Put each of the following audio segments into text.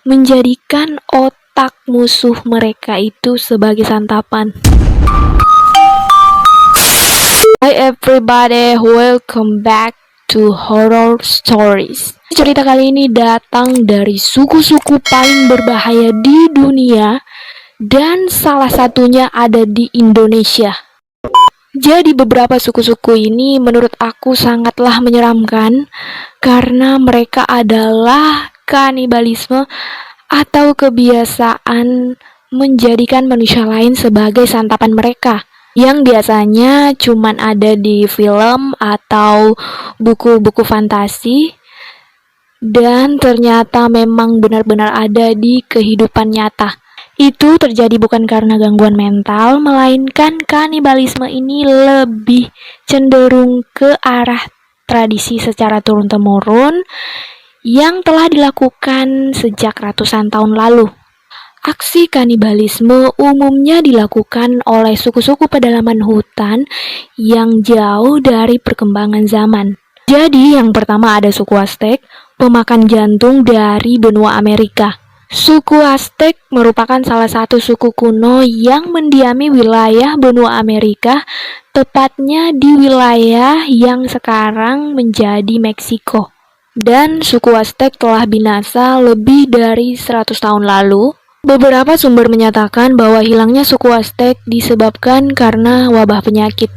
menjadikan otak musuh mereka itu sebagai santapan. Hi everybody, welcome back to Horror Stories. Cerita kali ini datang dari suku-suku paling berbahaya di dunia dan salah satunya ada di Indonesia. Jadi beberapa suku-suku ini menurut aku sangatlah menyeramkan karena mereka adalah kanibalisme atau kebiasaan menjadikan manusia lain sebagai santapan mereka yang biasanya cuman ada di film atau buku-buku fantasi dan ternyata memang benar-benar ada di kehidupan nyata. Itu terjadi bukan karena gangguan mental, melainkan kanibalisme ini lebih cenderung ke arah tradisi secara turun-temurun yang telah dilakukan sejak ratusan tahun lalu. Aksi kanibalisme umumnya dilakukan oleh suku-suku pedalaman hutan yang jauh dari perkembangan zaman. Jadi yang pertama ada suku Aztec, pemakan jantung dari benua Amerika. Suku Aztec merupakan salah satu suku kuno yang mendiami wilayah benua Amerika, tepatnya di wilayah yang sekarang menjadi Meksiko. Dan suku Aztec telah binasa lebih dari 100 tahun lalu. Beberapa sumber menyatakan bahwa hilangnya suku Aztec disebabkan karena wabah penyakit.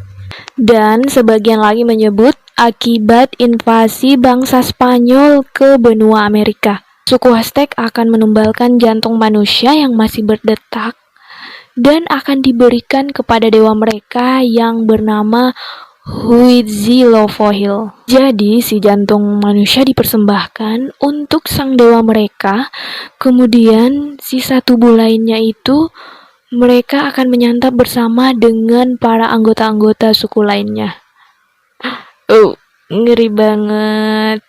Dan sebagian lagi menyebut akibat invasi bangsa Spanyol ke benua Amerika. Suku Aztec akan menumbalkan jantung manusia yang masih berdetak dan akan diberikan kepada dewa mereka yang bernama Huitzilopochtli. Jadi si jantung manusia dipersembahkan untuk sang dewa mereka, kemudian sisa tubuh lainnya itu mereka akan menyantap bersama dengan para anggota-anggota suku lainnya. Oh, ngeri banget.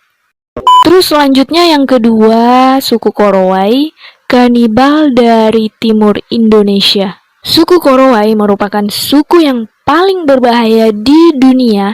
Terus selanjutnya yang kedua, suku Korowai, kanibal dari timur Indonesia. Suku Korowai merupakan suku yang paling berbahaya di dunia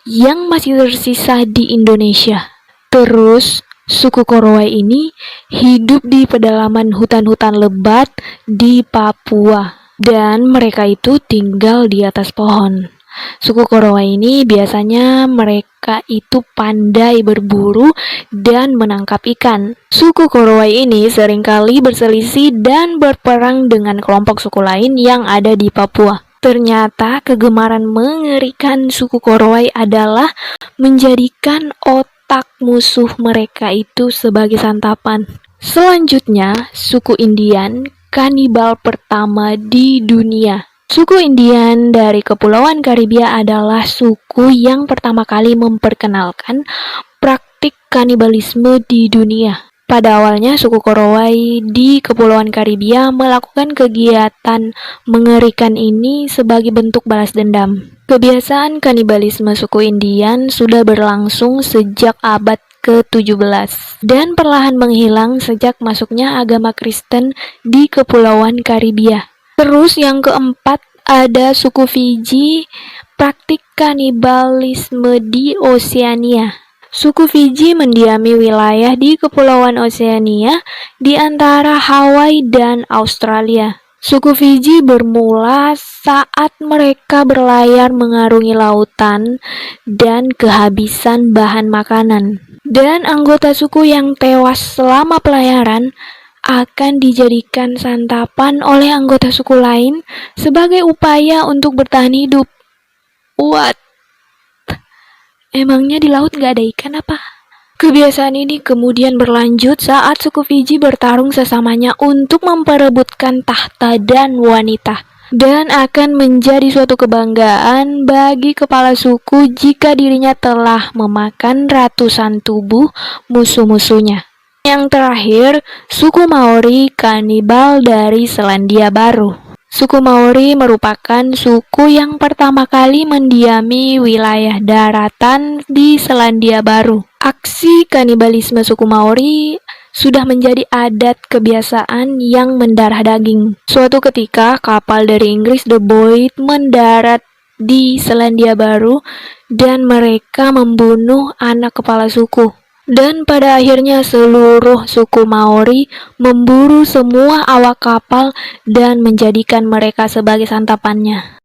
yang masih tersisa di Indonesia. Terus, suku Korowai ini hidup di pedalaman hutan-hutan lebat di Papua dan mereka itu tinggal di atas pohon. Suku Korowai ini biasanya mereka itu pandai berburu dan menangkap ikan. Suku Korowai ini seringkali berselisih dan berperang dengan kelompok suku lain yang ada di Papua. Ternyata kegemaran mengerikan suku Korowai adalah menjadikan otak musuh mereka itu sebagai santapan. Selanjutnya, suku Indian, kanibal pertama di dunia. Suku Indian dari Kepulauan Karibia adalah suku yang pertama kali memperkenalkan praktik kanibalisme di dunia. Pada awalnya, suku Korowai di Kepulauan Karibia melakukan kegiatan mengerikan ini sebagai bentuk balas dendam. Kebiasaan kanibalisme suku Indian sudah berlangsung sejak abad ke-17 dan perlahan menghilang sejak masuknya agama Kristen di Kepulauan Karibia. Terus yang keempat ada suku Fiji, praktik kanibalisme di Oseania. Suku Fiji mendiami wilayah di Kepulauan Oseania di antara Hawaii dan Australia. Suku Fiji bermula saat mereka berlayar mengarungi lautan dan kehabisan bahan makanan. Dan anggota suku yang tewas selama pelayaran akan dijadikan santapan oleh anggota suku lain sebagai upaya untuk bertahan hidup. What? Emangnya di laut gak ada ikan apa? Kebiasaan ini kemudian berlanjut saat suku Fiji bertarung sesamanya untuk memperebutkan tahta dan wanita. Dan akan menjadi suatu kebanggaan bagi kepala suku jika dirinya telah memakan ratusan tubuh musuh-musuhnya. Yang terakhir, suku Maori, kanibal dari Selandia Baru. Suku Maori merupakan suku yang pertama kali mendiami wilayah daratan di Selandia Baru. Aksi kanibalisme suku Maori sudah menjadi adat kebiasaan yang mendarah daging. Suatu ketika, kapal dari Inggris The Boyd mendarat di Selandia Baru dan mereka membunuh anak kepala suku. Dan pada akhirnya seluruh suku Maori memburu semua awak kapal dan menjadikan mereka sebagai santapannya.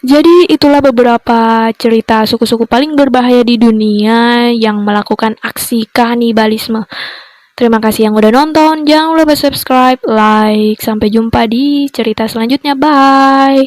Jadi itulah beberapa cerita suku-suku paling berbahaya di dunia yang melakukan aksi kanibalisme. Terima kasih yang udah nonton, jangan lupa subscribe, like, sampai jumpa di cerita selanjutnya, bye!